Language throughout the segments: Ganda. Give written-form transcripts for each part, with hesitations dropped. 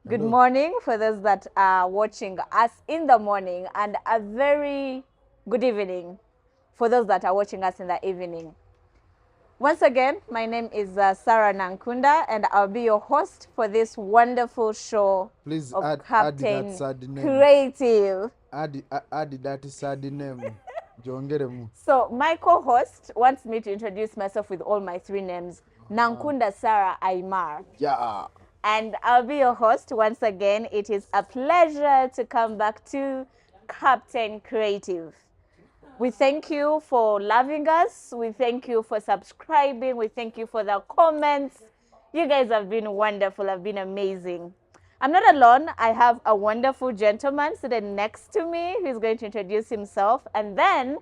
Good morning for those that are watching us in the morning, and a very good evening for those that are watching us in the evening. Once again, my name is Sarah Nankunda, and I'll be your host for this wonderful show. Please of add Captain that sad name. Creative. Add that sad name. Jongeremu. So my co-host wants me to introduce myself with all my three names: Nankunda Sarah Aimar. Yeah. And I'll be your host once again. It is a pleasure to come back to Captain Creative. We thank you for loving us. We thank you for subscribing. We thank you for the comments. You guys have been wonderful, have been amazing. I'm not alone. I have a wonderful gentleman sitting next to me who's going to introduce himself. And then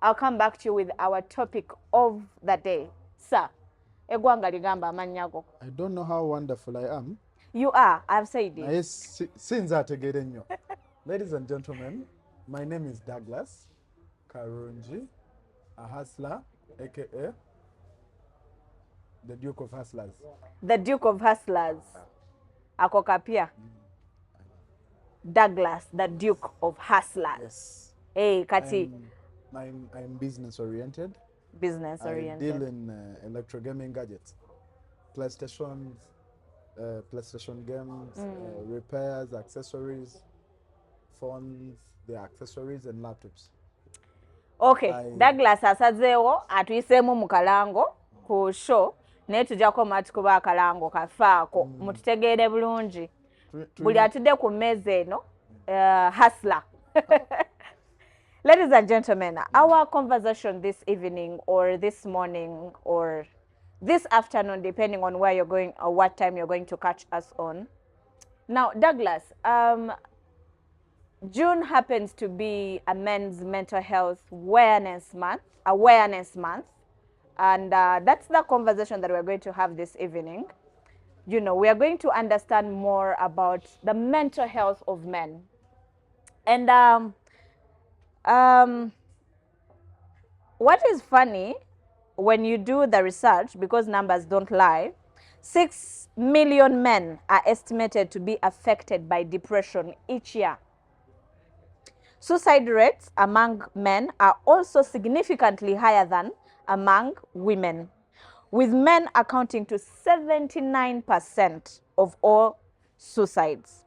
I'll come back to you with our topic of the day. Sir, egwanga ligamba amannya go. I don't know how wonderful I am. You are. I've said it. Yes, since that again. Ladies and gentlemen, my name is Douglas Karunji, a hustler, aka the Duke of Hustlers. The Duke of Hustlers. Akokapia. Douglas, the Duke of Hustlers. Yes. Hey, Kati. I'm business oriented. Business oriented. I deal in electro gaming gadgets, PlayStation games, repairs, accessories, phones, the accessories and laptops. Okay, Douglas asazeewo atuyiseemu mu kalango ku show naye tujja koma tukuba akalango kafaako mututegeere bulungi buli atudde ku mmeeza eno hustler. Ladies and gentlemen, our conversation this evening or this morning or this afternoon, depending on where you're going or what time you're going to catch us on. Now, Douglas, June happens to be a men's mental health awareness month, and that's the conversation that we're going to have this evening. You know, we are going to understand more about the mental health of men. And what is funny, when you do the research, because numbers don't lie, 6 million men are estimated to be affected by depression each year. Suicide rates among men are also significantly higher than among women, with men accounting to 79% of all suicides.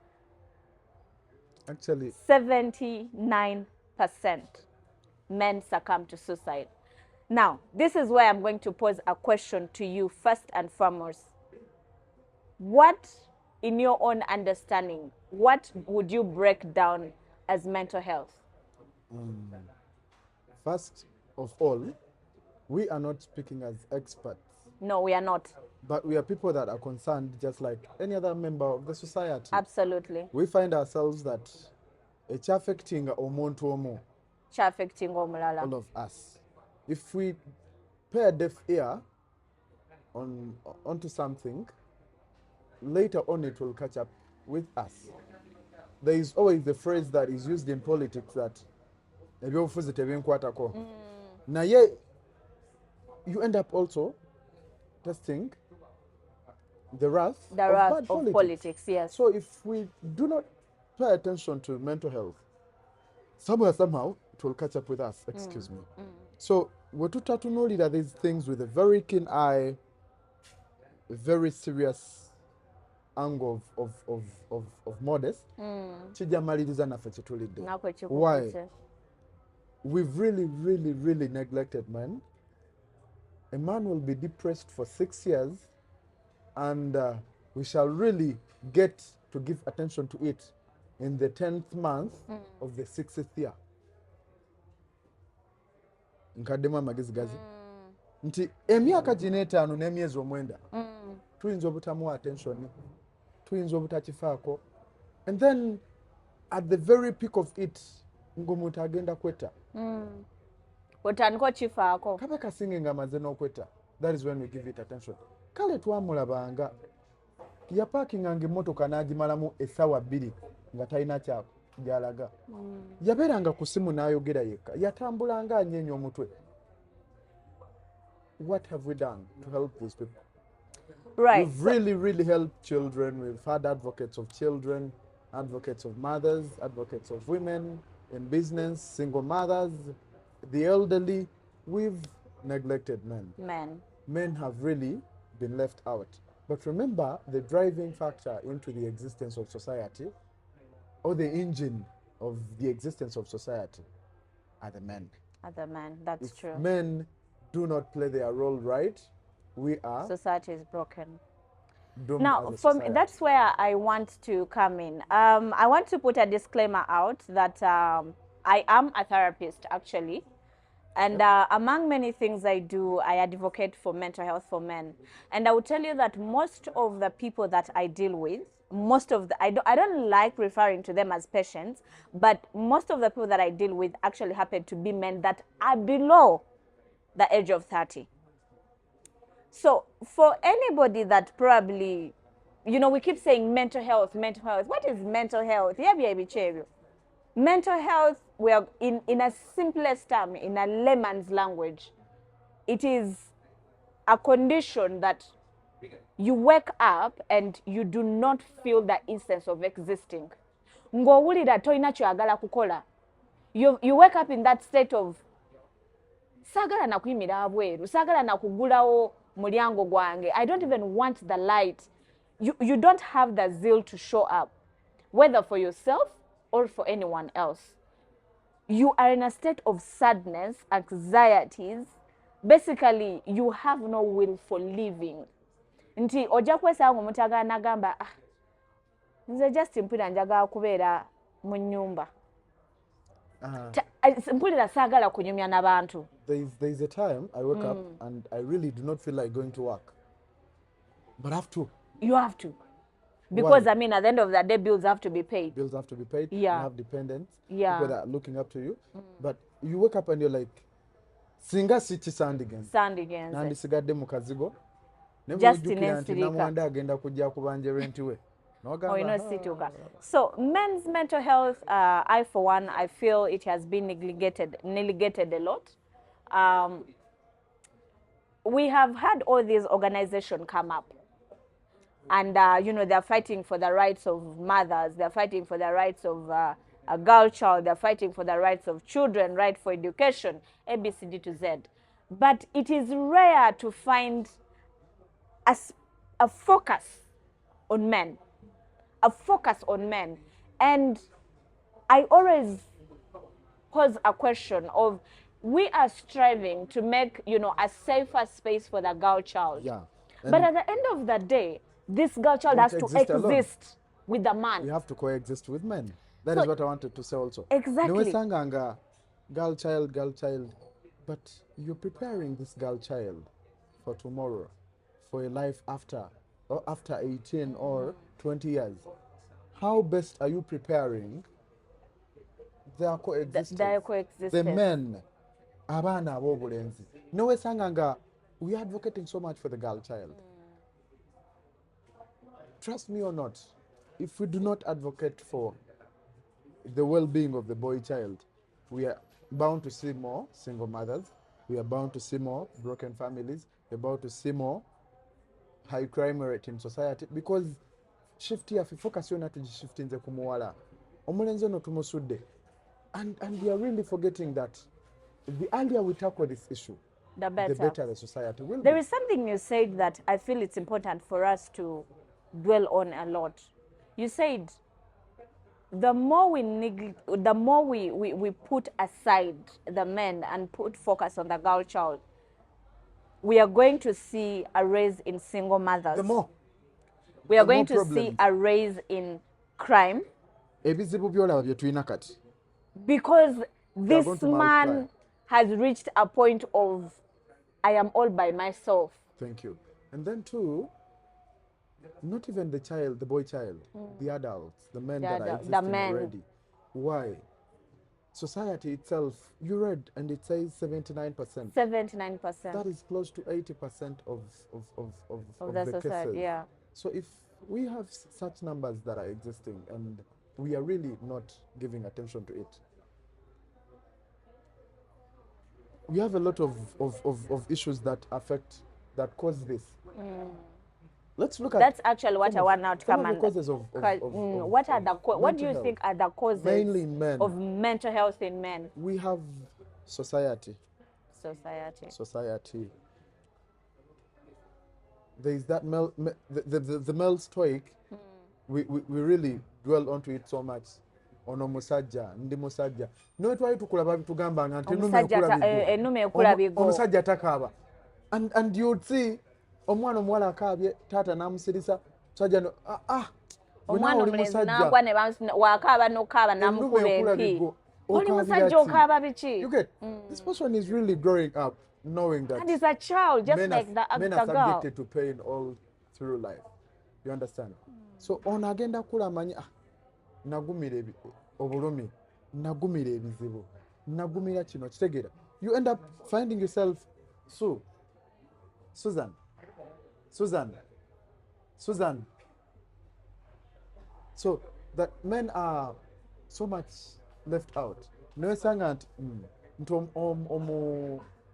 Actually, 79% men succumb to suicide. Now, this is where I'm going to pose a question to you first and foremost. What, in your own understanding, what would you break down as mental health? first of all, we are not speaking as experts. No, we are not. But we are people that are concerned just like any other member of the society. Absolutely. We find ourselves that it's affecting omuntu omo, Affecting omulala. all of us. If we pay a deaf ear onto something, later on it will catch up with us. There is always the phrase that is used in politics that ebyobufuzi tebinkwatako. Naye you end up also testing the wrath of politics, yes. So if we do not pay attention to mental health, somehow it will catch up with us, excuse me. So we're to know that these things with a very keen eye, a very serious angle of modest. Why? We've really neglected men. A man will be depressed for 6 years, and we shall really get to give attention to it in the 10th month of the 60th year. Nkademu amagezi gazi. Nti emyaka gino 5 n'emyezi 9 tuyinza obutamuwa attention, tuyinza obutakifaako, and then at the very peak of it ng'omuntu agenda kwetta. Otandika kifaako. Kabe kasinge nga amaze n'okwetta. That is when we give it attention. Kale twamulabanga yapaakinganga emmotoka n'agimalamu essaawa 2 nga talina gy'alaga. Yabeeranga ku simu n'ayogera yekka. Yatambulanga anyeenya omutwe. What have we done to help these people? Right. We've really helped children. We've had advocates of children, advocates of mothers, advocates of women in business, single mothers, the elderly. We've neglected men. Men have really been left out. But remember, the driving factor into the existence of society, or the engine of the existence of society, are the men. That's If true. men do not play their role right, we are Society is broken. doomed Now, as a for me, society. that's where I want to come in. I want to put a disclaimer out that I am a therapist, actually. And among many things I do, I advocate for mental health for men. And I will tell you that most of the people that I deal with, I don't like referring to them as patients, but most of the people that I deal with actually happen to be men that are below the age of 30. So for anybody that probably, we keep saying mental health, mental health. What is mental health? Mental health, we are in a simplest term, in a layman's language, it is a condition that you wake up and you do not feel the essence of existing. Ng'owulira toyina ky'oyagala kukola. You wake up in that state of saagala na kuyimira abweru, saagala na kugulawo mulyango gwange. I don't even want the light. You don't have the zeal to show up, whether for yourself or for anyone else. You are in a state of sadness, anxieties. Basically, you have no will for living. Nti ojja kwesanga omuntu agala nagamba nze just mpulira njagala kubeera mu nnyumba. Mpulira saagala kunyumya n'abantu. There is a time I wake up and I really do not feel like going to work. But I have to. You have to. Because, Why? I mean, at the end of the day, bills have to be paid. Bills have to be paid. Yeah. You have dependents. Yeah. People that are looking up to you. But you wake up and you're like, singa city sand again. Nandi sigadde mu kazigo. Just namwanda agenda kujja kubanja rent we. So men's mental health, I for one, I feel it has been neglected a lot. We have had all these organizations come up. And, they're fighting for the rights of mothers. They're fighting for the rights of a girl child. They're fighting for the rights of children, right for education, A, B, C, D to Z. But it is rare to find a focus on men. And I always pose a question of, we are striving to make, a safer space for the girl child. Yeah. But at the end of the day, this girl child has to exist with the man. You have to coexist with men. That is what I wanted to say also. Exactly. Niwesanganga, girl child, but you're preparing this girl child for tomorrow, for a life after 18 or 20 years. How best are you preparing their coexistence? The men, abana abobulenzi. Niwesanganga, we are advocating so much for the girl child. Trust me or not, if we do not advocate for the well-being of the boy child, we are bound to see more single mothers, we are bound to see more broken families, we are bound to see more high crime rate in society, because shift here, focus on to shift in the kumuwala. Omulenzi no tumusudde. And we are really forgetting that the earlier we tackle this issue, the better the society will be. There is something you said that I feel it's important for us to dwell on a lot. You said the more we put aside the men and put focus on the girl child, we are going to see a rise in single mothers. The more. We are going to see a rise in crime. Because this man has reached a point of, I am all by myself. Thank you. And then too, not even the child, the boy child, the adults, the men that are existing already. Why? Society itself, you read, and it says 79%. 79%. That is close to 80% of the society, cases. yeah. So if we have such numbers that are existing and we are really not giving attention to it, we have a lot of issues that cause this. let's look at That's actually what I some want now to some come of the and causes of what are the what do mental you health. think are the causes Mainly in men. of mental health in men? We have society. Society. There is that the male stoic. We really dwell onto it so much. Ono musajja ndi musajja no twali tukulaba bitugamba nga Ennume ekula bigo. omusajja takaaba and you would see omwana omuwala akaabye taata n'amusirisa musajja no Omwana omulenzi n'agwa ne wakaaba n'okaaba n'amukuba empi. Oli musajja okaaba biki? You get this person is really growing up knowing that And he's a child just men like the are girl. subjected to pain all through life. You understand? So ono agenda kula amanyi nagumira obulumi nagumira ebizibu nagumira kino kitegeera. You end up finding yourself Susan. So that men are so much left out. Nosanga nti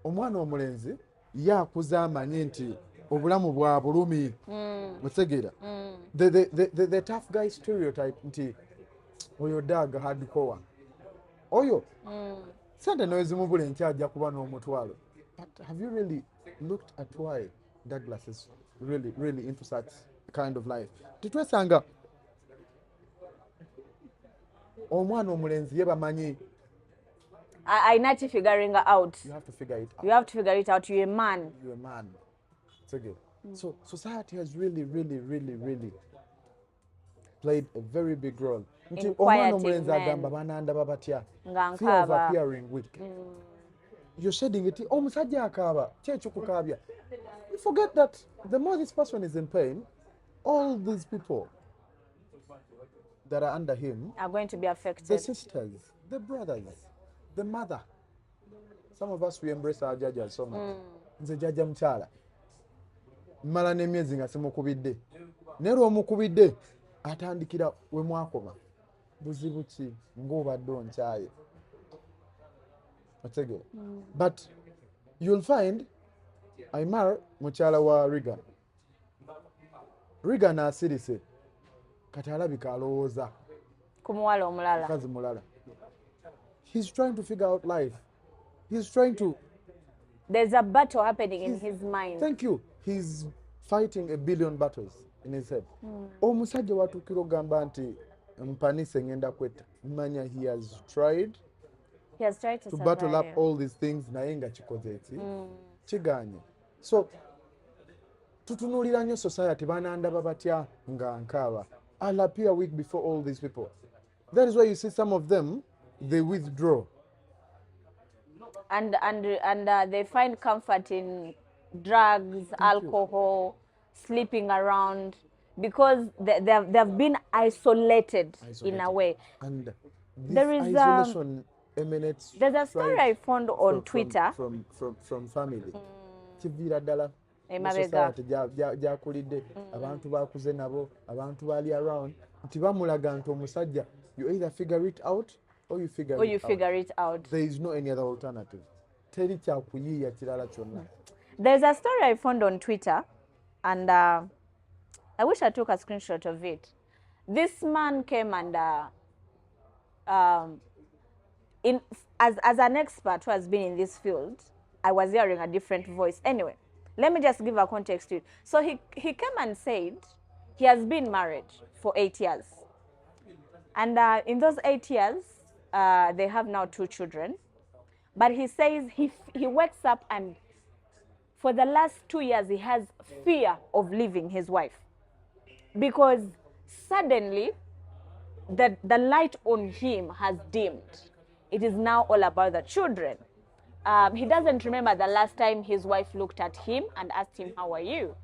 omwana omulenzi yakuza amanyi nti obulamu bwa bulumi. Mutegeera. The tough guy stereotype nti oyo dagga hardcore. Oyo sente noezimubula enkya ajja kuba n'omutwalo. But have you really looked at why Douglas is really into such kind of life? Titwesanga omwana omulenzi ye bamanyi. I not figuring out. You have to figure it out. You have to figure it out. You're a man. You're a man. It's okay. So society has really played a very big role. In omwana quieting omulenzi men. agamba banandaba batya. Nga Fear of nkaaba. appearing weak. You're shedding it. Omusajja akaaba. Kyekikukaabya. You forget that the more this person is in pain, all these people that are under him Are going to be affected. the sisters, the brothers, the mother. Some of us, we embrace our judges so much. Nze jjajja mukyala. Mmala n'emyezi nga simukubidde. Naye lw'omukubidde atandikira we mwakoma. Buzibu ki ng'obadde onkyaye. Otegeera. But you'll find Aimar mukyala wa Regan asirise. Kati alabika alowooza. Kumuwala omulala. Mukazi mulala. He's trying to figure out life. He's trying to. There's a battle happening in his mind. Thank you. He's fighting a billion battles in his head. Omusajja watuukira ogamba nti mpanise ngenda kwetta. Manya he has tried He has tried to to survive. battle up all these things naye nga kikoze eki kigaanye. So tutunuulira nnyo society banandaba batya nga nkaaba. I'll appear weak before all these people. That is why you see some of them, they withdraw. And they find comfort in drugs, alcohol, sleeping around, because they've been isolated in a way. And this There is, isolation emanates. There's a story I found on Twitter. From family. Kiviira ddala. Emabega. Gyakulidde abantu bakuze nabo abantu bali around nti bamulaga nti omusajja you either figure it out or you figure it out. There is no any other alternative. Teri kyakuyiiya kirala kyonna. There's a story I found on Twitter, and I wish I took a screenshot of it. This man came and as an expert who has been in this field, I was hearing a different voice. Anyway, let me just give a context to it. So he came and said he has been married for 8 years. And in those 8 years, they have now 2 children. But he says he wakes up and for the last 2 years, he has fear of leaving his wife. Because suddenly, the light on him has dimmed. It is now all about the children. He doesn't remember the last time his wife looked at him and asked him, "How are you?"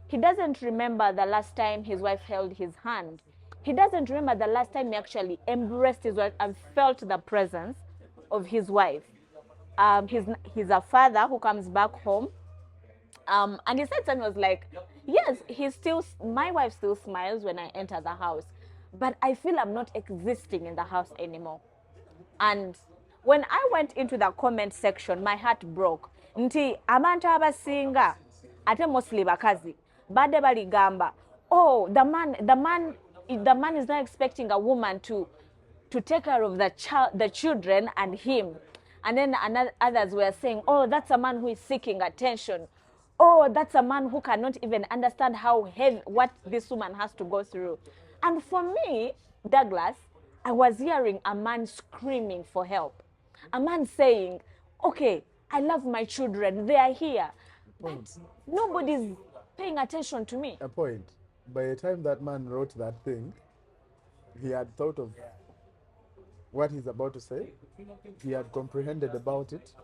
He doesn't remember the last time his wife held his hand. He doesn't remember the last time he actually embraced his wife and felt the presence of his wife. He's a father who comes back home. And he said something was like, yes, my wife still smiles when I enter the house, but I feel I'm not existing in the house anymore. And when I went into the comment section, my heart broke. Nti abantu abasinga ate mostly bakazi badde baligamba, oh, the man is not expecting a woman to take care of the children and him. And then others were saying, oh, that's a man who is seeking attention. Oh, that's a man who cannot even understand how heavy what this woman has to go through. And for me, Douglas, I was hearing a man screaming for help. A man saying, okay, I love my children, they are here, but nobody's paying attention to me. A point. By the time that man wrote that thing, he had thought of what he's about to say. He had comprehended about it.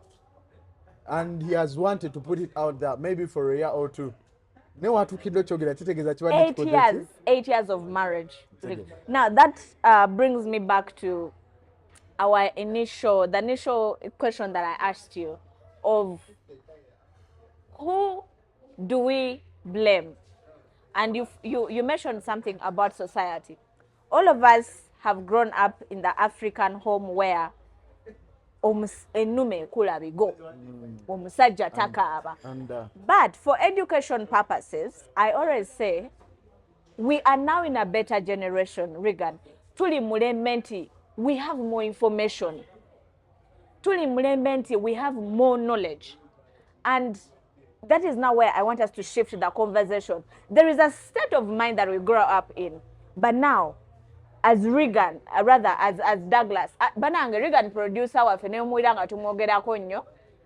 And he has wanted to put it out there, maybe for a year or two. 8 years of marriage. Now that brings me back to the initial question that I asked you of who do we blame? And you mentioned something about society. All of us have grown up in the African home where enume kulabigo omusajja takaaba. But for education purposes, I always say we are now in a better generation. Regan, tuli mulementi, we have more information. Tuli mulementi, we have more knowledge. And that is now where I want us to shift the conversation. There is a state of mind that we grow up in. But now, as Regan, rather as Douglas, banange Regan producer wa fene mwira nga tumwogerako nnyo.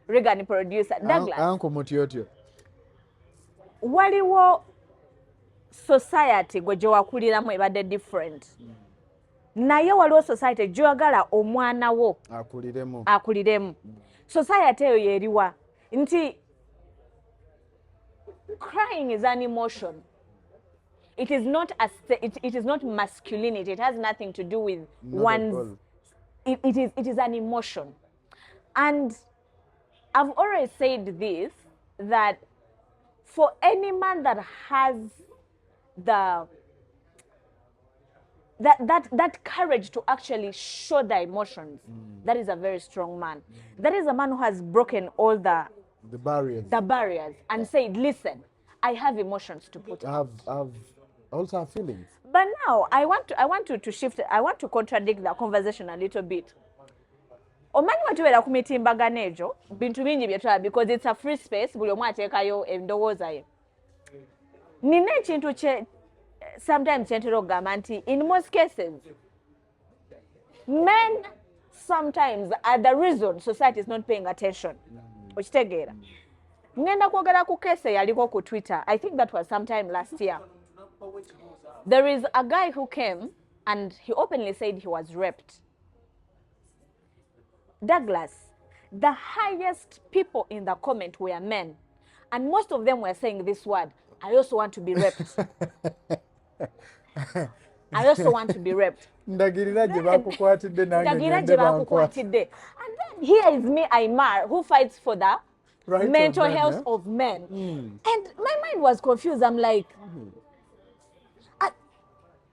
Regan producer Douglas. Anko mutiyotyo. Waliwo society gwe gye wakuliramu ebadde different. Naye waliwo society gy'oyagala omwana wo akuliremu. Society eyo yeriwa nti crying is an emotion. It is not it is not masculinity. It has nothing to do with one's. It is an emotion, and I've always said this, that for any man that has that courage to actually show the emotions, that is a very strong man. That is a man who has broken all the barriers and said, listen, I have emotions to put out. I've also have feelings. But now I want to shift. I want to contradict the conversation a little bit. Omani watuwera kumitimbagano ejo bintu bingi byetula, because it's a free space, buli omu ateekayo endowooza ye. Nina ekintu sometimes kyentera okugamba nti in most cases men sometimes are the reason society is not paying attention. Okitegeera. Ngenda kwogera ku case yaliko ku Twitter. I think that was sometime last year. There is a guy who came and he openly said he was raped. Douglas, the highest people in the comment were men. And most of them were saying this word, I also want to be raped. I also want to be raped. Ndagirira gye bakukwatidde nange ngende bakukwatidde. And then here is me, Aimar, who fights for the mental health of men. And my mind was confused. I'm like,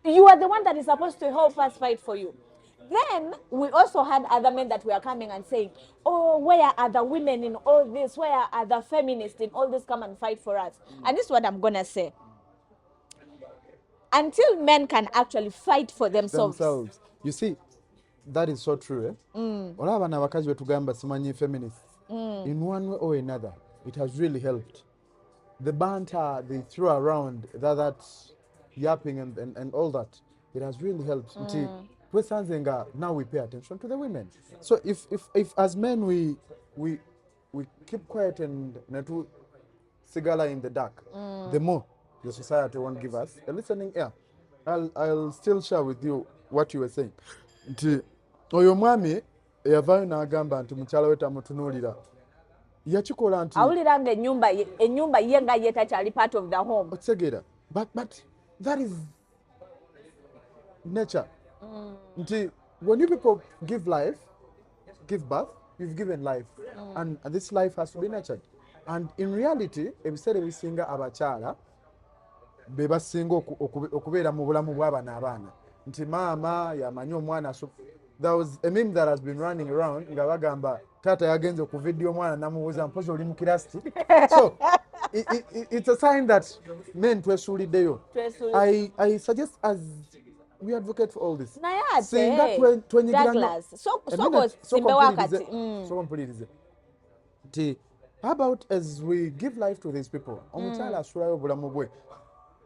you are the one that is supposed to help us fight for you. Then we also had other men that were coming and saying, oh, where are the women in all this? Where are the feminists in all this? Come and fight for us. And this is what I'm going to say. Until men can actually fight for themselves. You see, that is so true. Olaba n'abakazi betugamba simanyi feminists. In one way or another, it has really helped. The banter they throw around, that yapping and all that, it has really helped. Now we pay attention to the women. So if as men we keep quiet and netu sigala in the dark, the more the society won't give us a listening ear. I'll still share with you what you were saying. Nti oyo mwami eyavayo n'agamba nti mukyala we tamutunuulira. Yakikola nti awulira nga ennyumba ye nga ye takyali part of the home. Otegeera. But that is nature. Nti when you people give birth, you've given life. And this life has to be nurtured. And in reality, ebiseera ebisinga abakyala be basinga okubeera mu bulamu bw'abaana abaana. Nti maama yamanyi omwana. There was a meme that has been running around nga bagamba taata yagenze ku video omwana namubuuza mpozi oli mu kirasti. So It's a sign that men twesuuliddeyo. Twesuulidde. I suggest as we advocate for all this. Naye Singa ate twenyigira nnyo. Douglas A soko minute, simbe wakati. soko mpulirize. How about as we give life to these people? Omukyala asulayo obulamu bwe.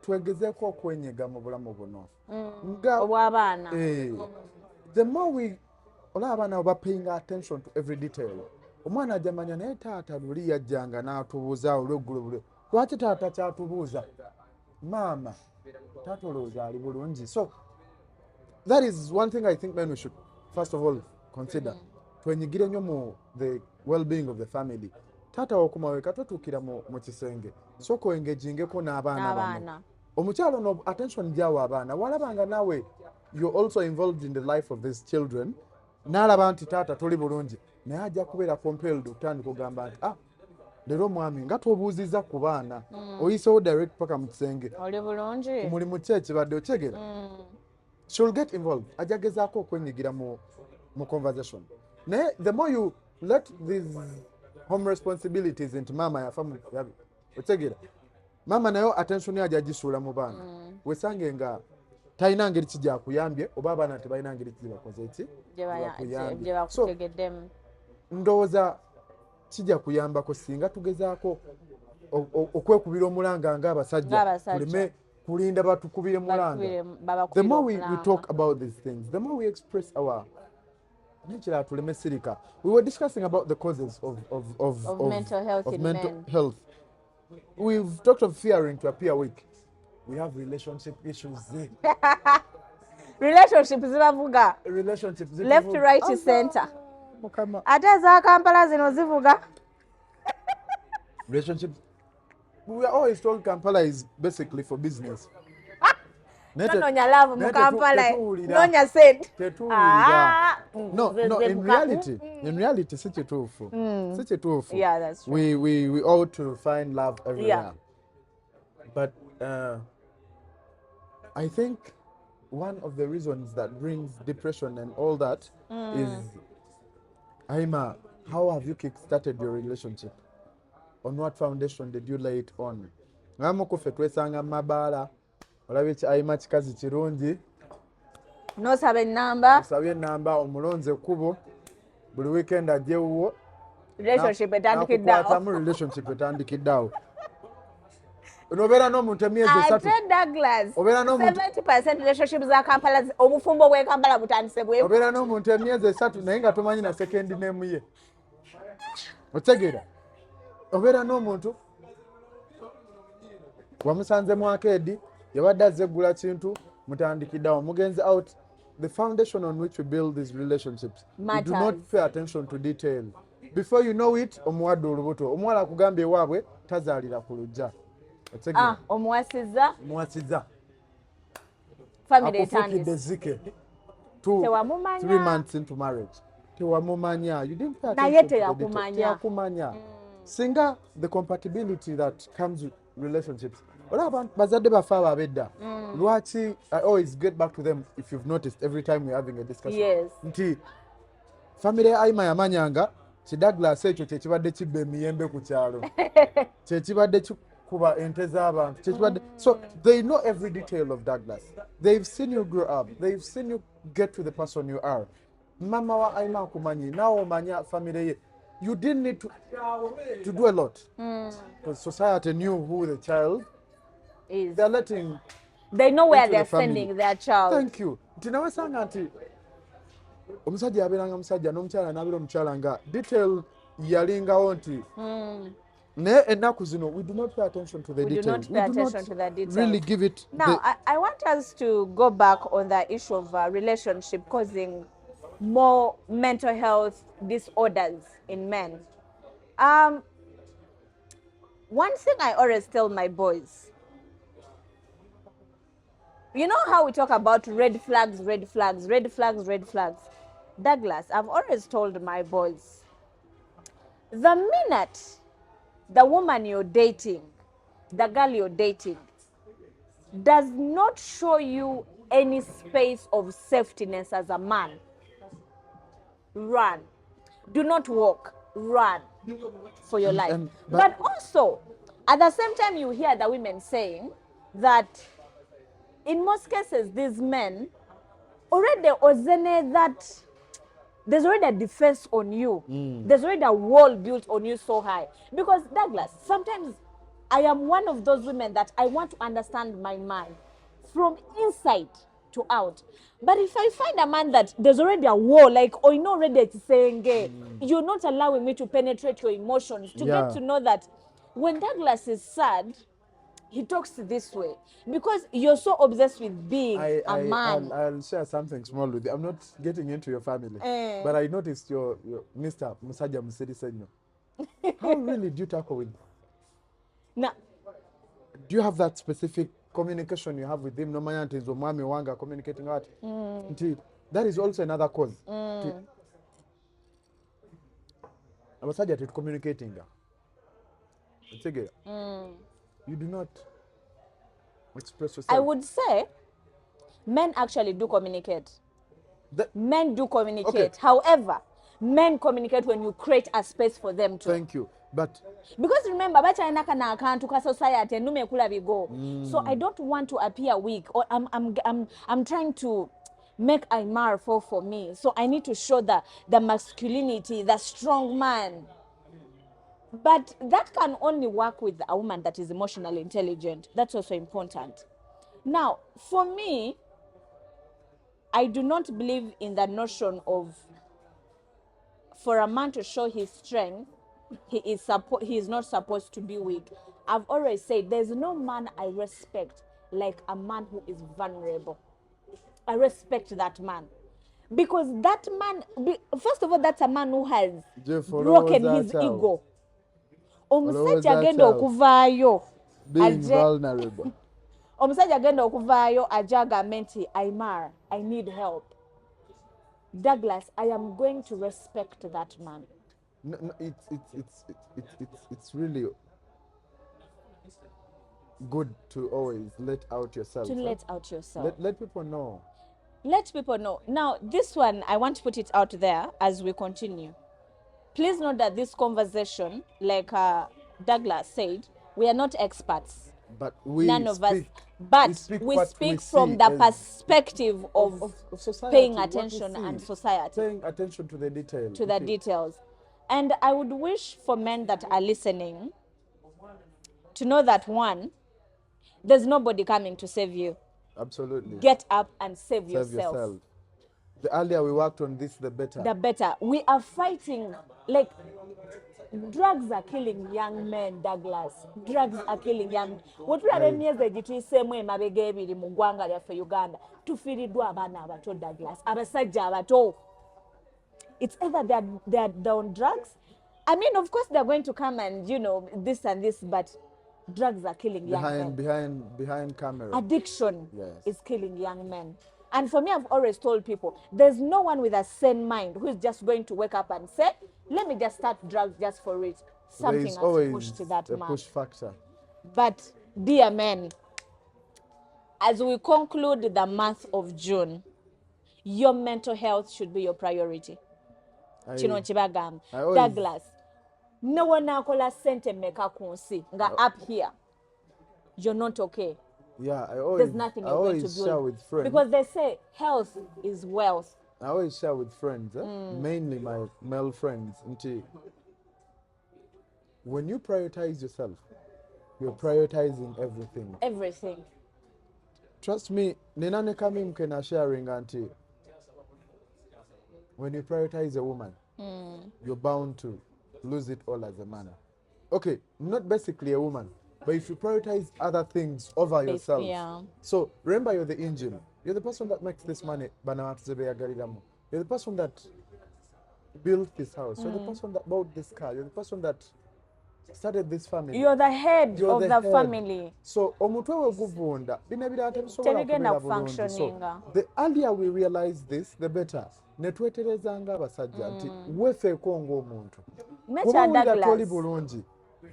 Twegezeeko okwenyiga mu bulamu buno. Obw'abaana. The more we olaba abaana oba paying attention to every detail. Omwana ajamanya naye taata luli yajjanga n'atubuuza olw'eggulu bule. Lwaki taata kyatubuuza? Maama, taata olowooza ali bulungi. So that is one thing I think men we should first of all consider. Twenyigire nnyo mu the well-being of the family. Taata okumawe katotuukira mu kisenge. Soko engagingeko n'abaana bano. Omukyalo no attention gyawa abaana. Walabanga nawe you're also involved in the life of these children. N'alaba nti taata toli bulungi. Naye ajja kubeera compelled okutandika ogamba nti leero mwami nga tobuuziza ku baana oyisewo direct paka mu kisenge oli bulungi omulimu ki ekibadde okyegera she'll get involved ajja gezaako okwenyigira mu conversation naye the more you let these home responsibilities nti maama yafa okyegera maama nayo attention ajja gisuula mu baana wesange nga talina ngeri ki gyakuyambye oba abaana tebalina ngeri ki gyebakoze ki gye bakutegeddemu ndowooza kijja kuyambako singa tugezaako okwekubira omulanga ng'abasajja tuleme kulinda batukubire mulanga. The more we talk about these things, the more we express our nekirala tuleme sirika. We were discussing about the causes of mental health in men. Health. We've talked of fearing to appear weak. We have relationship issues. Relationships zibavuga. Relationships left, right, center. Ate za Kampala zino zivuga. Relationships. We are always told Kampala is basically for business. Nonya love mu Kampala. Nonya said. No, in reality, si kituufu. Si kituufu. Yeah, that's true. We ought to find love everywhere. Yeah. But I think one of the reasons that brings depression and all that is, Aimar, how have you kick-started your relationship? On what foundation did you lay it on? Ngamukufe twesanga mabaala olabye ki Aimar kikazi kirungi nosaba ennamba osabye ennamba omulonze ekkubo buli weekend ajjewuwo relationship etandikiddeawo relationship etandikiddeawo nobeera n'omuntu emyezi esatu Douglas 70% relationship za Kampala obufumbo bwe Kampala butandise bwe obeera n'omuntu emyezi esatu naye nga tomanyi na second name ye otegeera obeera n'omuntu wamusanze mu arcade yabadde azze eggula kintu mutandikiddeawo mugenzi out. The foundation on which we build these relationships, we do not pay attention to detail. Before you know it, omuwadde olubuto omuwala akugambye ewaabwe tazaalira ku lujja. Omuwasizza family etandise zike 3 months into marriage tewamumanya. You didn't pay attention to the detail. Teyakumanya. Singa the compatibility that comes with relationships. Olaba bazadde bafa abedda. Lwaki I always get back to them if you've noticed every time we're having a discussion. Yes. Nti family ya Aimar yamanyanga ki Douglas ekyo kyekibadde kibba emiyembe ku kyalo. Kyekibadde kuba ente z'abantu. Kyekibadde. So they know every detail of Douglas. They've seen you grow up. They've seen you get to the person you are. Mama wa Aimar kumanyi nawe omanya family ye. You didn't need to do a lot. Because society knew who the child is. They know where they're sending their child. Thank you. Tinawe sanga nti omusajja yabeeranga musajja n'omukyala n'abeera omukyala nga detail yalingawo nti naye ennaku zino we do not pay attention to the details. We do not pay attention to the details. Really give it. Now, I want us to go back on the issue of relationship causing more mental health disorders in men. One thing I always tell my boys, you know how we talk about red flags, red flags, red flags, red flags? Douglas, I've always told my boys, the minute the woman you're dating, the girl you're dating, does not show you any space of safetyness as a man, run. Do not walk, run for your life. But also, At the same time, you hear the women saying that in most cases, these men already ozene that there's already a defense on you. There's already a wall built on you so high. Because Douglas, sometimes I am one of those women that I want to understand my man from inside to out. But if I find a man that there's already a wall, like, or you know already it's saying, you're not allowing me to penetrate your emotions, to Yeah. get to know that when Douglas is sad, he talks this way because you're so obsessed with being a man. I'll share something small with you. I'm not getting into your family, but I noticed your Mr. Musaja Musedi Senyo. How really do you tackle with? Now, Do you have that specific communication you have with him? No man is Omami Wanga communicating out. That is also another cause. Abasaja to communicating. You do not express yourself. I would say men actually do communicate. Men do communicate. Okay. However, men communicate when you create a space for them to. Thank you. But because remember, bachainaka na akantu ka society nume kula bigo. So I don't want to appear weak, or I'm trying to make Aimar fall for me. So I need to show the masculinity, the strong man. But that can only work with a woman that is emotionally intelligent. That's also important. Now, for me, I do not believe in the notion of for a man to show his strength, he is not supposed to be weak. I've always said there's no man I respect like a man who is vulnerable. I respect that man. Because that man, first of all, that's a man who has broken his ego. Omusajja agenda okuvaayo being vulnerable. Omusajja agenda okuvaayo ajja agambe nti Aimar, I need help. Douglas, I am going to respect that man. No, it's really good to always let out yourself. To let out yourself. Let people know. Let people know. Now, this one, I want to put it out there as we continue. Please note that this conversation, like Douglas said, we are not experts. But we None of us. speak, But we speak from the perspective of society, paying attention and society. Paying attention to the details. To the details. And I would wish for men that are listening to know that, one, there's nobody coming to save you. Absolutely. Get up and save yourself. The earlier we worked on this, the better. The better. We are fighting, like, drugs are killing young men, Douglas. Drugs are killing young. What we are doing is the same way mabege ebiri mu ggwanga lyaffe Uganda. Tufiiriddwa abaana abato, Douglas. Abasajja abato. It's either they're on drugs. I mean, of course, they're going to come and, you know, this and this, but drugs are killing young men. Behind camera. Addiction is killing young men. And for me, I've always told people, there's no one with a sane mind who is just going to wake up and say, let me just start drugs just for it. Something has pushed to that man. Push factor. But, dear men, as we conclude the month of June, your mental health should be your priority. Kino nkibagamba. Douglas, no one akola sente meka kunsi nga up here. You're not okay. Yeah, there's nothing you're going to do. Share with friends. Because they say health is wealth. I always share with friends, mainly my male friends. When you prioritize yourself, you're prioritizing everything. Everything. Trust me, Nenane Kamim Kena sharing auntie. When you prioritize a woman, you're bound to lose it all as a man. Okay, not basically a woman, but if you prioritize other things over yourself. Yeah. So remember, you're the engine. You're the person that makes this money. You're the person that built this house. You're the person that bought this car. You're the person that started this family. You're the head of the family. So omutwe guvunda Tebigenda functioning. The earlier we realize this, the better. Netweterezanga abasajja nti wefeeko ng'omuntu. Toli bulungi.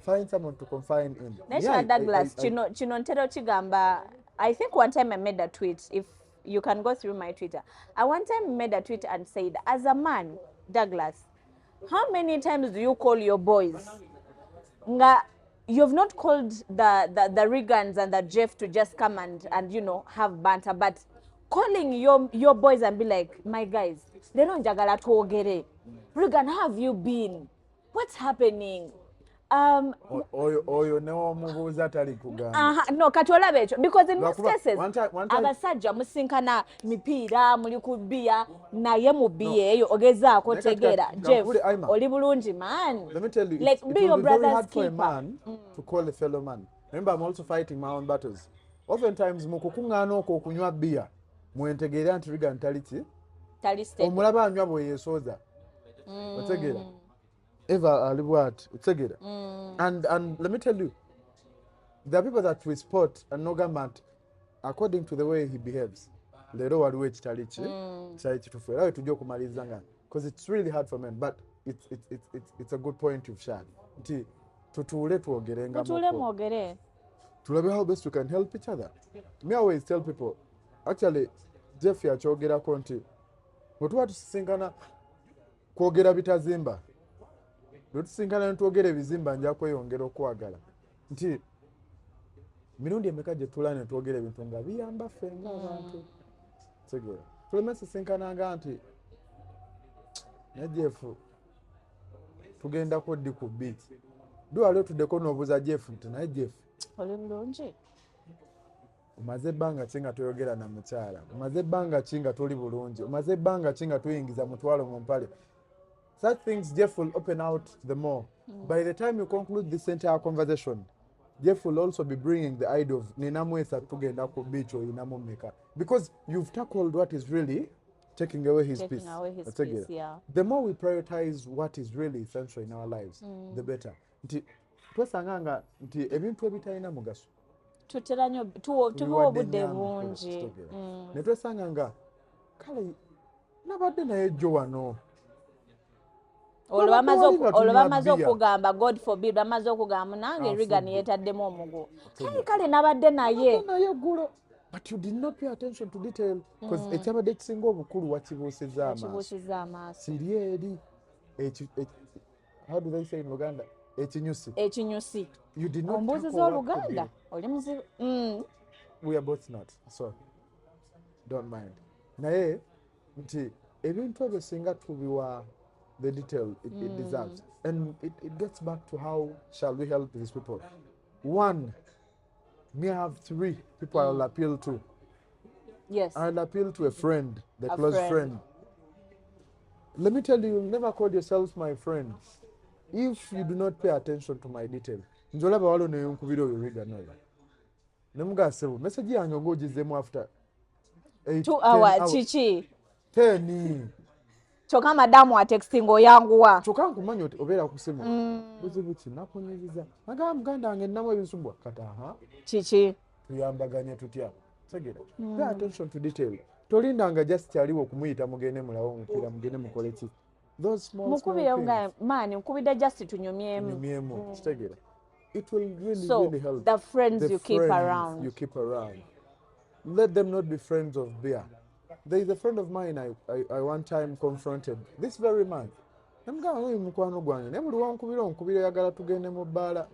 Find someone to confine in. Nature Douglas, chino ntero chigamba. I think one time I made a tweet. If you can go through my Twitter, I one time made a tweet and said, as a man, Douglas, how many times do you call your boys? Nga you've not called the Regans and the Jeff to just come and you know have banter, but calling your boys and be like, my guys, they don't jagala twogere. Regan, how have you been? What's happening? Oyo newomubuuza tali kugamba. No, kati olaba ekyo because in most Lwakuba, cases one time- abasajja musinkana mipiira muli ku bbiya naye mu bbiya eyo ogezaako Naye kati tegeera kati Jeff kankubule, Aimar. oli bulungi man. Let me tell you, Like, it be will your be very brother's hard for a keeper. man to call a fellow man. Remember, I'm also fighting my own battles. Oftentimes, mu kukuŋŋaana okwo okunywa bbiya, mwentegeera nti Regan tali ki? Tali stable. Omulaba anywa bwe yeesooza. Otegeera? Eva ali bw'ati. Otegeera? And let me tell you, there are people that we spot and nogamba nti according to the way he behaves, leero waliwo ekitali ki? Kitali kituufu. Era we tujja okumaliriza nga because it's really hard for men, but it's a good point you've shared. Nti tutuule twogerenga Mutuule mwogere. tulabe how best we can help each other. Me always tell people, actually, Jeff yakyogerako nti bwe tuba tusisinkana kwogera bitazimba, bwe tusisinkana ne twogera ebizimba nja kweyongera okwagala. Nti mirundi emeka gye tula ne twogera ebintu nga biyamba ffe ng'abantu. Tegeera. Tuleme sisinkananga nti ne Jeff tugendako ddi ku beach. Dwali otuddeko n'obuuza Jeff nti naye Jeff Oli bulungi. omaze ebbanga ki nga toyogera na mukyala, omaze ebbanga ki nga toli bulungi, omaze ebbanga ki nga tuyingiza mutwalo mu mpale. Such things Jeff will open out the more. By the time you conclude this entire conversation, Jeff will also be bringing the idea of ninamwesa tugenda ku beach or inamumeka, because you've tackled what is really taking away his Taking peace. away his Otegeera? peace, yeah. The more we prioritize what is really essential in our lives, the better. Nti twesanga nga nti ebintu ebitalina mugaso Tutera nnyo tubiwa obudde bungi. ne twesanga nga kale nabadde naye jjo wano Olwo tunywa bamaze bbiya. okugamba God forbid bamaze okugamba nange Regan yeetaddemu omugo. Kale nabadde naye. naye ggulo, but you did not pay attention to detail because ekyabadde kisinga obukulu wakibuusizza amaaso. Kibuusiza amaaso. Siri eri how do they say in Luganda? Ekinyusi. Ekinyusi. You did not Ombuuziza tackle what could Oluganda. be. Oli muzibu. We are both not, so don't mind. Naye nti ebintu ebyo singa tubiwa the detail it deserves, and it gets back to how shall we help these people. One, me I have three people I'll appeal to. Yes. I'll appeal to a friend, the A close friend. friend. Let me tell you, you'll never call yourselves my friend if you do not pay attention to my detail. Njolaba walo neyonkubira oyo Regan oyo. Nemugasebo, message yange ng'ogizeemu after 8, 2 10 hours kiki. 10. Kyokka madamu atextinga oyanguwa. Kyokka nkumanya obeera ku simu. Buzibu ki nakunyiriza. Agamba muganda wange nnamu ebinsumbwa. Kati Kiki. tuyambaganye tutya. Tegeera. Pay attention to detail. Tolindanga just kyaliwo okumuyita mugende mulawo omupiira mugende mukole ki. Those small Mukubire things. nga maani nkubidde just tunyumyemu. Nyumyemu. Kitegeera. It will really, So, really help. the friends The you keep friends around. you keep around. Let them not be friends of beer. There is a friend of mine I one time confronted this very man. Namugamba oyo mukwano gwange naye buli wankubira oyagala tugende mu bbaala.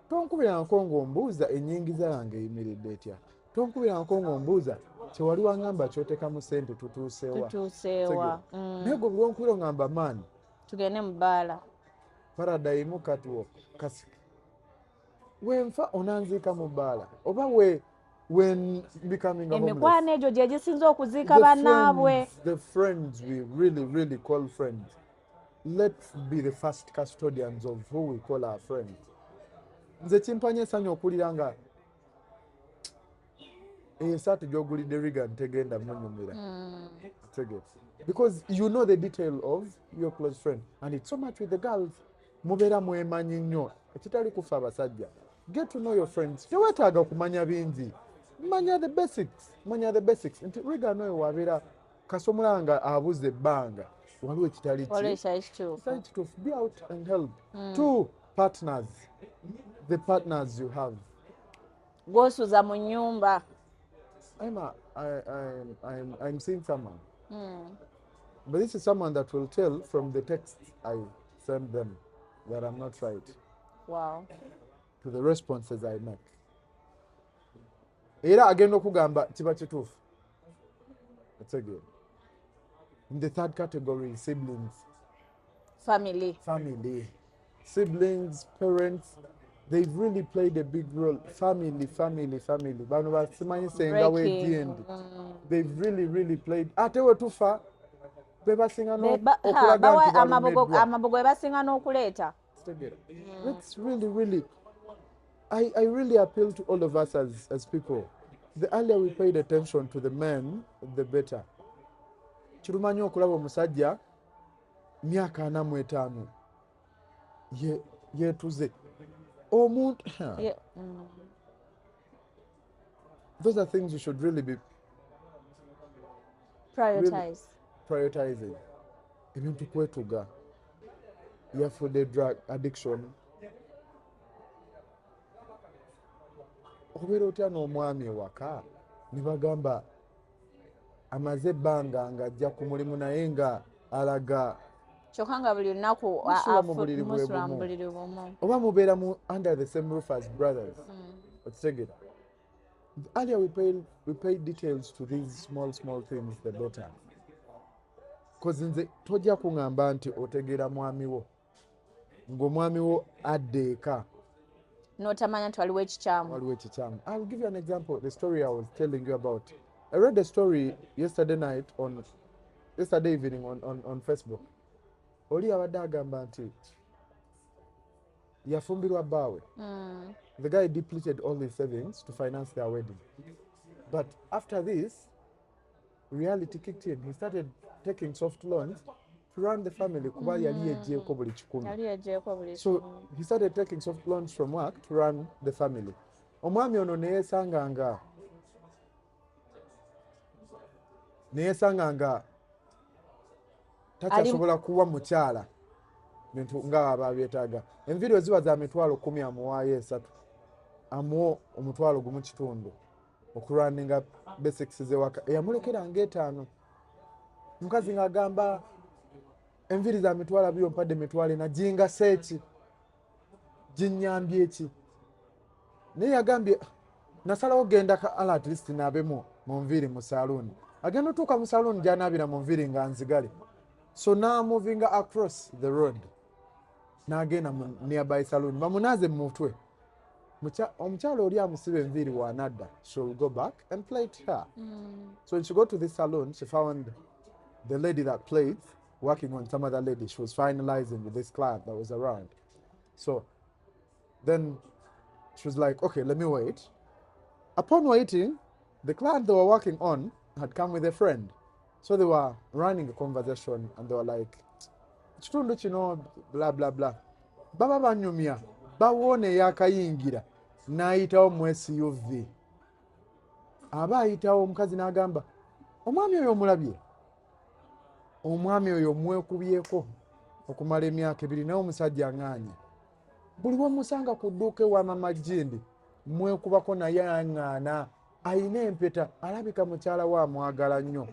Tonkubirangako ng'ombuuza ennyingiza yange eyimiridde etya. Tonkubirangako ng'ombuuza kyewali wangamba ky'oteekamu ssente tutuusewa. Tutuusewa. Naye gwe buli wankubira ongamba maani Tugende mu bbaala. paradayimu katuwo kasiki. Wenfa onanziika mu bbaala oba when becoming a homeless. Emikwano egyo gye gisinza okuziika bannaabwe. The friends we really, really call friends. Let's be the first custodians of who we call our friends. Nze kimpanya essanyu okulira nga esaatu gy'ogulidde Regan tegenda munyumira. Because you know the detail of your close friend, and it's so much with the girls. Mubeera mwemanyi nnyo ekitali kufa abasajja. Get to know your friends. Teweetaaga kumanya bingi. Manya the basics. Nti Regan oyo wabeera kasomula nga abuze ebbanga waliwo ekitali ki. Waliwo ekitali kituufu. Kitali kituufu. Be out and help. Two, partners. The partners you have. Gw'osuza mu nnyumba. Aimar, I'm seeing someone. But this is someone that will tell from the text I send them that I'm not right. Wow. to the responses I make. Era agenda okugamba kiba kituufu. That's again. In the third category, siblings. Family. Siblings, parents, they've really played a big role. Family. Bano basimanyi senga w'egyendi. They've really played. Ate we tufa bebasinga n'okulaga nti balumiddwa. Amabogo bebasinga n'okuleeta. That's really I really appeal to all of us as people. The earlier we paid attention to the men, the better. Kirumanyi okulaba omusajja myaka 45 yetuze omuntu. Those are things you should really be prioritizing. Ebintu kwetuga, yafude drug addiction. Okubeera otya n'omwami ewaka ne bagamba amaze ebbanga ng'ajja ku mulimu naye nga alaga kyokka nga buli lunaku musula mu buliri bwe bumu oba mubeera under the same roof as brothers. Okitegera. The earlier we pay details to these small things, the better. Because nze tojja kuŋŋamba nti otegeera mwami wo ng'omwami wo adda eka n'otamanya nti waliwo ekikyamu. I'll give you an example. The story I was telling you about. I read the story yesterday evening on Facebook. Oli abadde agamba nti yafumbirwa bbaawe. The guy depleted all his savings to finance their wedding. But after this, reality kicked in. He started taking soft loans to run the family. Kuba yali yeggyeko buli kikumi. So he started taking soft loans from work to run the family. Omwami ono neyesanga nga takyasobola kuwa mukyala bintu nga ababyetaaga. Enviiri eziba za mitwalo 10 amuwaayo 3 amuwa omutwalo gumu kitundu okulwaninga basics z'ewaka. Eyamulekeranga 5. Mukazi ng'agamba enviiri za mitwalo 2 mpadde mitwalo 4 jinga seeki jinnyambye ki. Naye yagambye nasalawo genda at least naabemu mu nviiri mu saloon. Agenda otuuka mu saloon gy'anaabira mu nviiri nga nzigale. So now moving across the road n'agenda mu nearby saloon bamunaaze mu mutwe. Omukyalo oli amusiba enviiri w'anadda. She will go back and plait her. So when she got to this salon, she found the lady that played working on some other lady. She was finalizing with this client that was around. So then she was like, okay, let me wait. Upon waiting, the client they were working on had come with a friend. So they were running a conversation and they were like, kitundu kino blah blah blah. Baba banyumya bawone yakayingira n'ayitawo mu SUV. Aba ayitawo omukazi n'agamba omwami oyo omulabye. Omwami oyo mwekubyeko okumala emyaka 2 naye omusajja aŋŋaanye. Buli bw'omusanga ku dduuka ewa mama Jindi mwekubako naye aŋŋaana. Ayina empeta alabika mukyala wa amwagala nnyo.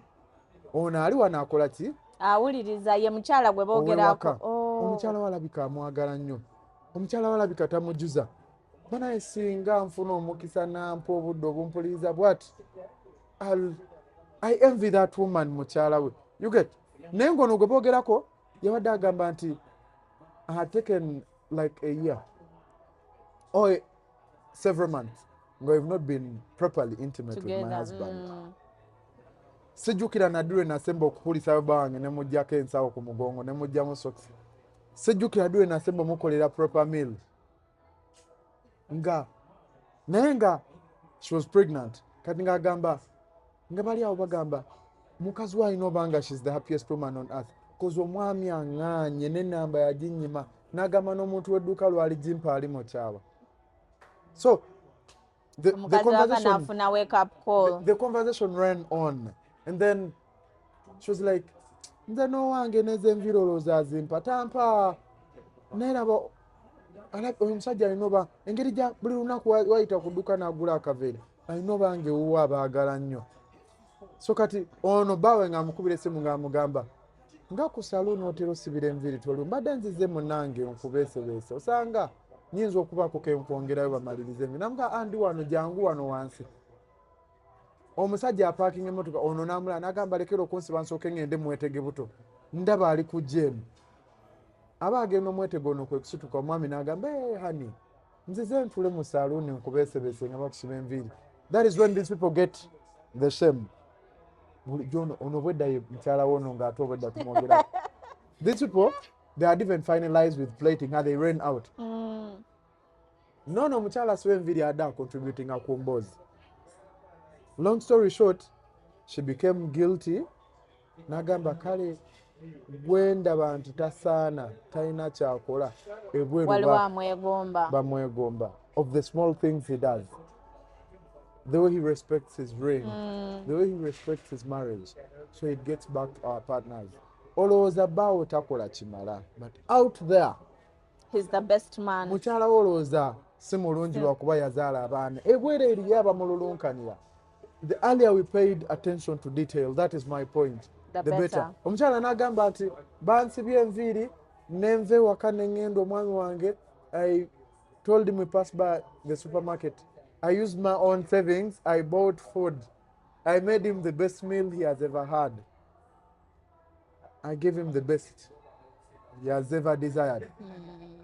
Ono ali wano akola ki? Awuliriza ye mukyala gwe boogerako. Omukyala walabika amwagala nnyo. Omukyala walabika tamujuza. Banaye singa nfuna omukisa nampa obudde obumpuliriza bw'ati. I envy that woman mukyala we. You get? Naye ngono gwe boogerako yabadde agamba nti I had taken like a year or several months. I've not been properly intimate together with my husband. Sejjukira nadure nasemba okupulisayo bange ne mujjako ensawo ku mugongo ne mujjamu socks. Sejjukira dure nasemba mukolera proper meal. Naye nga she was pregnant. Kati ng'agamba nga bali awo bagamba mukazi we alina obanga she's the happiest woman on earth. Because omwami aŋŋaanye n'ennamba yaginnyima n'agamba n'omuntu w'edduuka lwali jimpa ali mu kyawa. So the conversation ran on. And then she was like, nze n'owange n'ez'enviiri olowooza azimpa tampa. Naye laba omusajja alina oba engeri gya buli lunaku wayita ku dduuka n'agula akaveera alina obange ewuwa abaagala nnyo. So kati ono bbaawe ng'amukubira essimu ng'amugamba nga ku saloon otera osibira enviiri toli mbadde nzize munnange nkubeesebeese osanga nyinza okubaako kenkwongerayo bamalirize envi namuga andi wano jangu wano wansi omusajja apaakinga emmotoka ono namulala nagamba lekera okunsiba nsooke ngende mwetege buto ndaba ali kujja eno aba agenda omwetege ono kwe kusituka omwami nagamba hani nzize ntule mu saaluuni nkubeesebese nga bakusiba enviiri. That is when these people get the shame. bulijjo ono bwedda ye mukyala wono ng'ate obwedda tumwogera. These people, they had even finalized with plating how they ran out. Nono mukyala asiba enviiri adda contributing ku mboozi. Long story short, she became guilty. Nagamba kale gwendaba nti tasaana talina kyakola ebweru bamwegomba of the small things he does, the way he respects his ring, the way he respects his marriage, so it gets back to our partners. Olowooza bbaawo takola kimala, but out there he's the best man. Mukyala wo olowooza si mulungi lwakuba yazaala abaana ebweru eriyo abamululunkanira. The earlier we paid attention to detail, that is my point, the better. Omukyala n'agamba nti bansibye enviiri nenva ewaka neŋŋenda omwami wange. I told him we passed by the supermarket. I used my own savings. I bought food. I made him the best meal he has ever had. I gave him the best he has ever desired.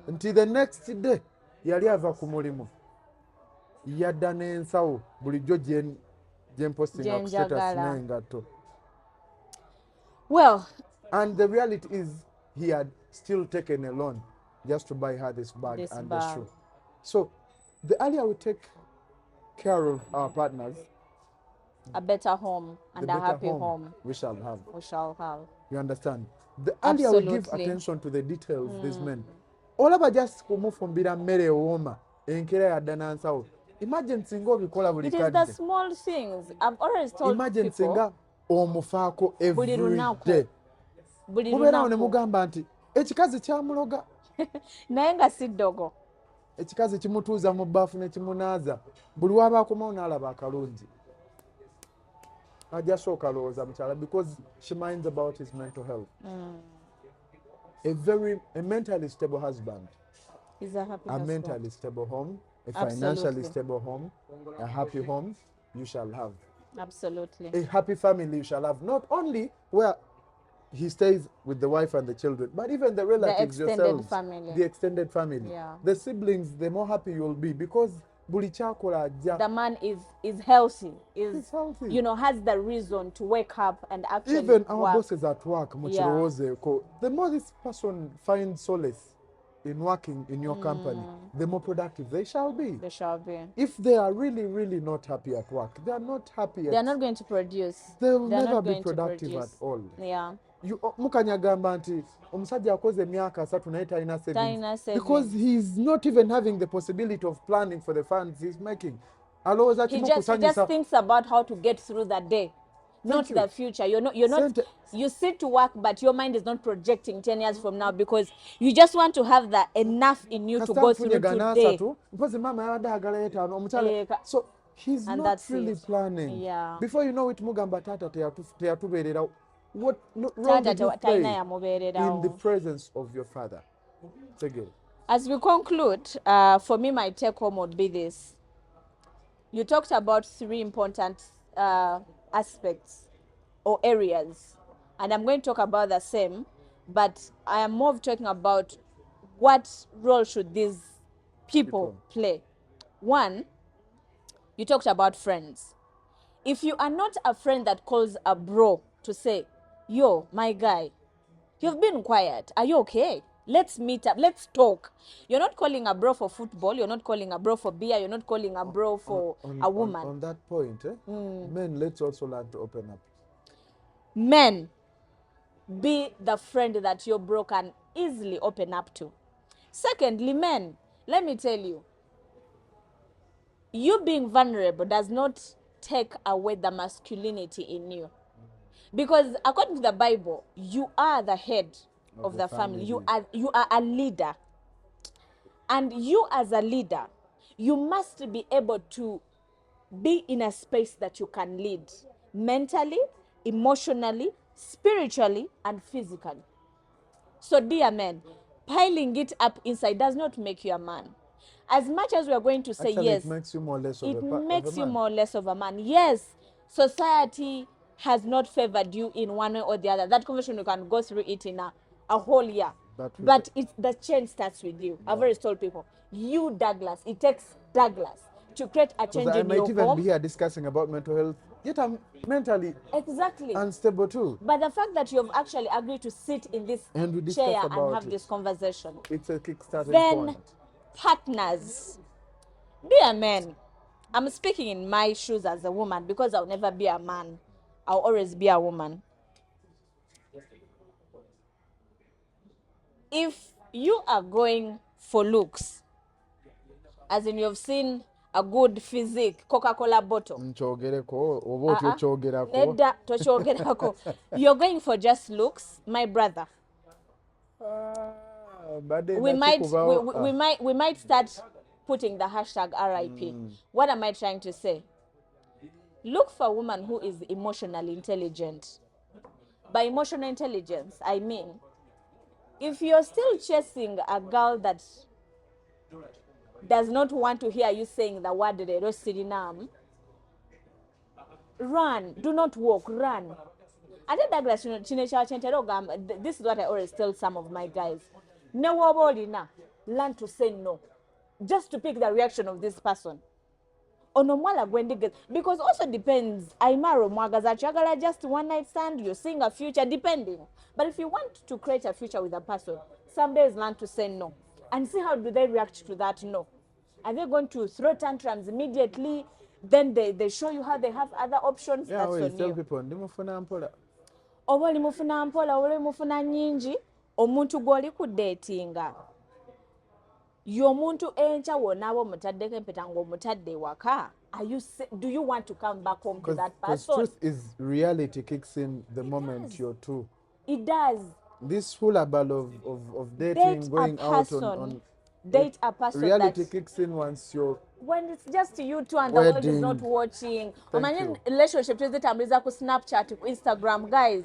Until the next day, yali ava ku mulimu. Yadda n'ensawo bulijjo postinga ku status n'engatto. Well, and the reality is he had still taken a loan just to buy her this bag and the shoe. So the earlier we take care of our partners, a better home and a happy home we shall have. You understand? The earlier we give attention to the details, these men. Olaba just kumufumbira mmere ewooma enkera yadda n'ansawo. Imagine singa obikola buli kadde. It is the small things. I've always told Imagine people. Imagine singa omufaako every day. Mubeerawo ne mugamba nti ekikazi kyamuloga. Naye nga si ddogo. Ekikazi kimutuuza mu bbaafu ne kimunaaza. Buli waba akomawo n'alaba akalungi. Ajasooka alowooza mukyala because she minds about his mental health. A mentally stable husband. Is a happy husband. Mentally stable home. A financially stable home, a happy home, you shall have. Absolutely. A happy family you shall have. Not only where he stays with the wife and the children, but even the relatives, yourselves. The extended family. Yeah. The siblings, the more happy you'll be because the man is healthy. He's healthy. You know, has the reason to wake up and actually even our bosses at work, the more this person finds solace in working in your company, the more productive they shall be. They shall be. If they are really, really not happy at work, they are not happy. They are not going to produce. They will never be productive at all. Yeah. Mukanyagamba nti omusajja akoze emyaka 3 naye talina savings because he's not even having the possibility of planning for the funds he's making. He just thinks about how to get through the day. Not the future. You sit to work, but your mind is not projecting 10 years from now because you just want to have that enough in you to go through today. So he's not really planning. Yeah. Before you know it, Mugamba Tata teyatubeerera. What role did you play in the presence of your father? As we conclude, for me, my take home would be this. You talked about 3 important aspects or areas, and I'm going to talk about the same, but I am more talking about what role should these people play. 1, you talked about friends. If you are not a friend that calls a bro to say, yo, my guy, you've been quiet, are you okay? Let's meet up, let's talk. You're not calling a bro for football, you're not calling a bro for beer, you're not calling a bro for a woman. On that point, men, let's also learn to open up. Men, be the friend that your bro can easily open up to. Secondly, men, let me tell you, you being vulnerable does not take away the masculinity in you. Because according to the Bible, you are the head of the family. You are a leader. And you as a leader, you must be able to be in a space that you can lead mentally, emotionally, spiritually, and physically. So dear men, piling it up inside does not make you a man. As much as we are going to say Actually, yes, it makes you more or less of it a makes you man. more or less of a man. Yes, society has not favored you in one way or the other. That conversation, you can go through it in a whole year. But the change starts with you. I've always told people, you, Douglas, it takes Douglas to create a Because change I in might your even home. be here discussing about mental health, yet I'm mentally Exactly. unstable too. But the fact that you've actually agreed to sit in this And we discuss chair and about have it. this conversation, It's a kickstarting then point. partners, be a man. I'm speaking in my shoes as a woman because I'll never be a man. I'll always be a woman. If you are going for looks, as in you've seen a good physique, Coca-Cola bottle. Nkyogereko oba otyo kyogerako. Nedda tokyogerako. You're going for just looks, my brother. Mbadde We might nakikubawo. we might start putting the hashtag RIP. What am I trying to say? Look for a woman who is emotionally intelligent. By emotional intelligence, I mean, if you're still chasing a girl that does not want to hear you saying the word Rero Sirinam, run. Do not walk, run. I think Douglas, this is what I always tell some of my guys. No wobolina. Learn to say no. Just to pick the reaction of this person. Onomwala gwendige, because also depends. Aimar mwagaza chagala just one night stand, you're seeing a future, depending. But if you want to create a future with a person, some days learn to say no and see how do they react to that no. Are they going to throw tantrums immediately? Then they show you how they have other options. Yeah, that's always on tell you. people ndimufuna mpola. Oba oli mufuna mpola oba mufuna nyingi, omuntu gw'oli ku datinga y'omuntu enkya wonna omutaddeko empeta ng'omutadde waka. Do you want to come back home to that Because person? truth is, reality kicks in the moment you're two. It does. This hullabaloo of dating, Date going a out person. on Date a person reality that kicks in once you're when it's just you two and the world is wedding. not watching. Thank you. Relationship tezitambuliza ku Snapchat, ku Instagram, guys.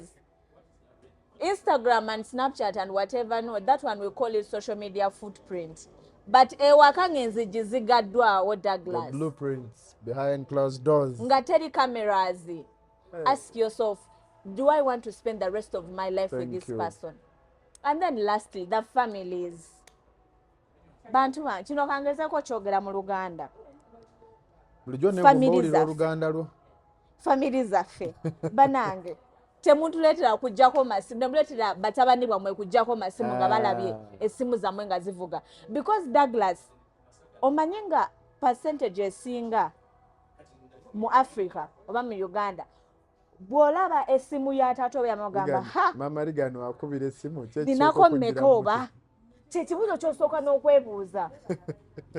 Instagram and Snapchat and whatever, no, that one we call it social media footprint. But ewaka ng'enzigi zigaddwawo The Douglas. blueprints behind closed doors. Nga teri cameras. Ask yourself, do I want to spend the rest of my life with this person? And then lastly, the families. Bantu bange kino kangezeeko kyogera mu Luganda. Bulijjo ne bw'owulira Oluganda lwo. Family zaffe. Banange. Temuntuleetera kujjako masimu, nemuleetera batabani bammwe kujjako masimu nga balabye essimu zammwe nga zivuga. Because Douglas, omanyi nga percentage esinga mu Africa oba mu Uganda, bw'olaba essimu ya taata oba yamugamba ha Mama Ligano akubira essimu ninako mmeka oba kyekibuuzo ky'osooka n'okwebuuza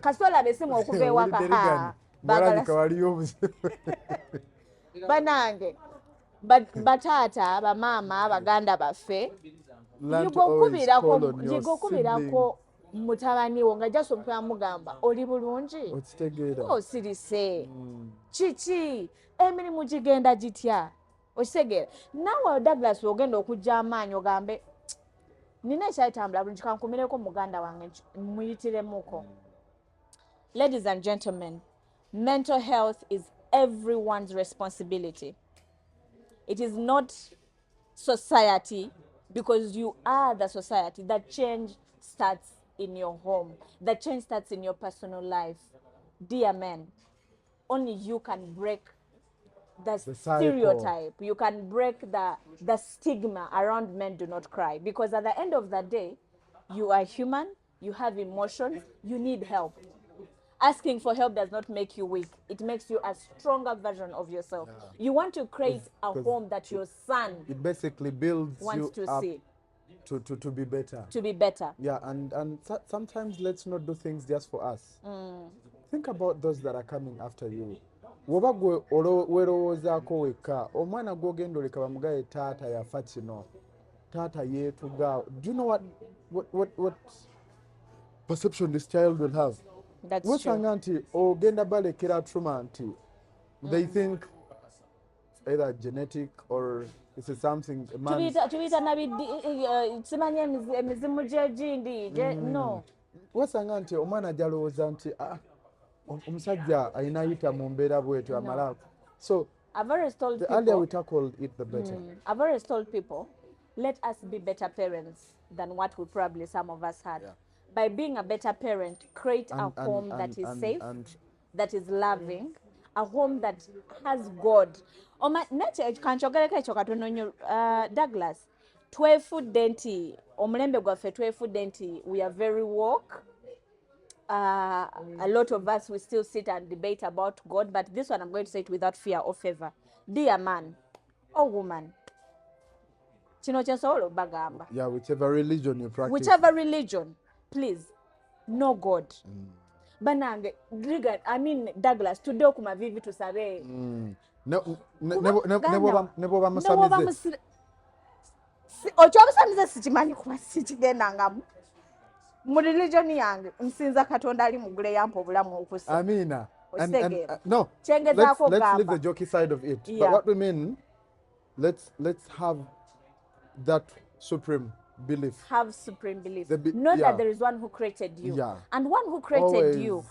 kasita olaba essimu okuva ewaka ha banange bataata bamaama baganda baffe yigokubirako mutabani wo nga jasa omutwe mugamba oli bulungi osirise kiki emirimu gigenda gitya okitegeera naawe Douglas ogenda okujja amaanyi ogambe nina ekyayitambula bulungi kankumireko muganda wange muyitiremuko. Ladies and gentlemen, mental health is everyone's responsibility. It is not society, because you are the society. The change starts in your home. The change starts in your personal life. Dear men, only you can break the stereotype. You can break the stigma around men do not cry. Because at the end of the day, you are human, you have emotions, you need help. Asking for help does not make you weak. It makes you a stronger version of yourself. Yeah. You want to create a home that your son it basically builds wants you to up see. To be better. To be better. Yeah, and sometimes let's not do things just for us. Think about those that are coming after you. Woba gwe werowoozaako wekka omwana gw'ogenda oleka bamugaye taata yafa kino taata yeetuga. Do you know what perception this child will have? That's true. Wosanga nti ogenda balekera trauma nti they think either genetic or it's something tubiyita nabidi simanye emizimu gyegindi no wasanga nti omwana ajalowooza nti omusajja alina ayita mu mbeera bwetyo amala so I've always told the earlier we people, tackle it the better. I've always told people, let us be better parents than what we probably some of us had. Yeah. By being a better parent, create a home that is safe, that is loving, a home that has God. Kanchogereko ekyo katono nnyo, Douglas, twefudde nti omulembe gwaffe twefudde nti we are very woke. A lot of us, we still sit and debate about God, but this one I'm going to say it without fear or favor. Dear man or woman, kino kyensobola obagamba. Yeah, whichever religion you practice. Whichever religion, please, know God. Banange, I mean, Douglas, today okumavivi tusabe. Nebo bamusamize. Okyobusamize sikimanyi kuba sikigendangamu. Mu religion yange nsinza Katonda ali mugule yampa obulamu okusa. Amina. And no, let's leave the jokey side of it. Yeah. But what we mean, let's have that supreme belief. Have supreme belief. Know that there is one who created you. Yeah. And one who created you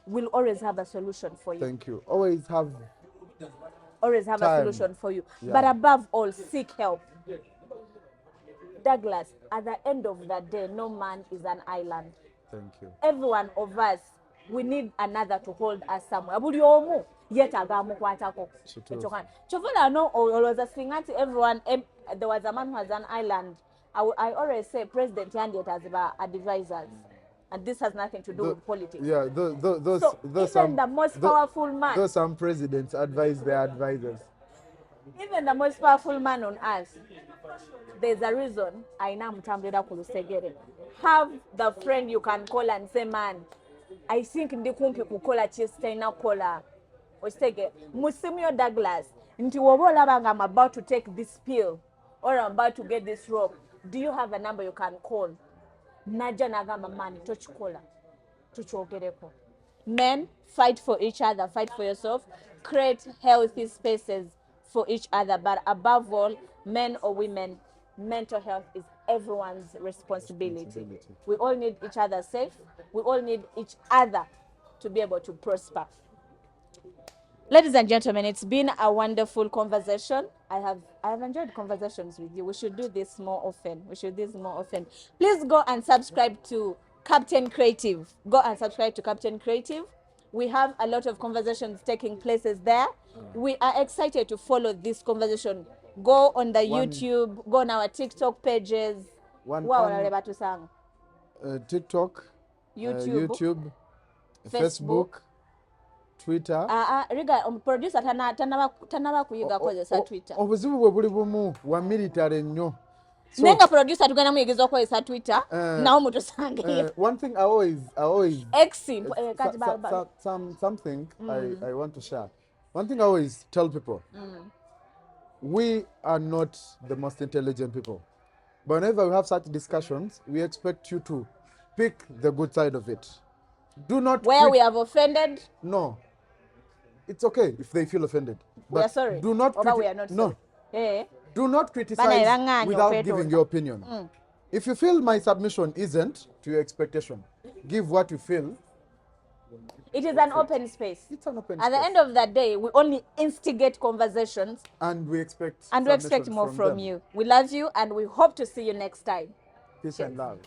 will always have a solution for you. Thank you. Always have a solution for you. Yeah. But above all, seek help. Douglas, at the end of the day, no man is an island. Thank you. Every one of us, we need another to hold us somewhere. Buli omu yetaaga amukwatako. Kyovula no olowooza singa nti everyone, there was a man who has an island. I always say President Yandiet has advisors. And this has nothing to do with politics. Yeah, those even the most powerful man. Those some presidents advise their advisors. Even the most powerful man on earth, there's a reason aina mutambulira ku lusegere. Have the friend you can call and say, man, I think ndi kumpi kukola chesitaina kola. Ostegere. Musimyo Douglas, nti woba olabanga I'm about to take this pill or I'm about to get this rope. Do you have a number you can call? Najja nagamba man tochikola. Tuchogereko. Men, fight for each other, fight for yourself. Create healthy spaces for each other. But above all, men or women, mental health is everyone's responsibility. We all need each other safe. We all need each other to be able to prosper. Ladies and gentlemen, it's been a wonderful conversation. I have enjoyed conversations with you. We should do this more often. Please go and subscribe to Captain Creative. Go and subscribe to Captain Creative. We have a lot of conversations taking places there. We are excited to follow this conversation. Go on the YouTube, go on our TikTok pages. TikTok, YouTube, Facebook, Twitter. Riga producer tanaba kuyiga kozesa Twitter. Obuzibu bwe buli bumu wa military nnyo. Nenga producer tugenda muyigiza kozesa Twitter nawo mutusange. One thing I always something I want to share. One thing I always tell people. We are not the most intelligent people. But whenever we have such discussions, we expect you to pick the good side of it. Do not we have offended. No. It's okay if they feel offended. But we are sorry. Do not we are not no. Sorry. Do not criticize without giving your opinion. If you feel my submission isn't to your expectation, give what you feel. It is an open space. It's an open space. At the end of the day, we only instigate conversations. And we expect more from you. We love you and we hope to see you next time. Peace and love.